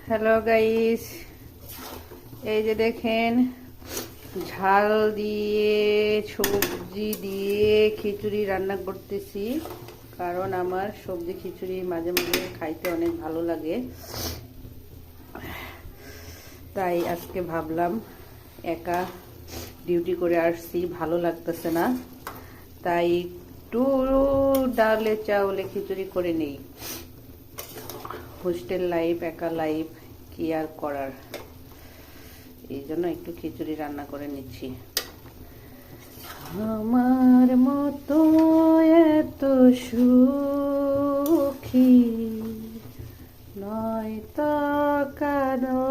Hello guys, এই যে দেখেন ঝাল দিয়ে সবজি দিয়ে খিচুড়ি রান্না করতেছি। কারণ আমার সবজি খিচুড়ি মাঝে মাঝে খাইতে অনেক ভালো লাগে, তাই আজকে ভাবলাম একা ডিউটি করে আসছি, ভালো লাগতেছে না, তাই একটু ডালে চাউলে খিচুড়ি করে নেই। হোস্টেল লাইফ, একা লাইফ, কি আর করার, এই জন্য একটু খিচুড়ি রান্না করে নিচ্ছি। আমার মতো এত সুখী নয় তো কারো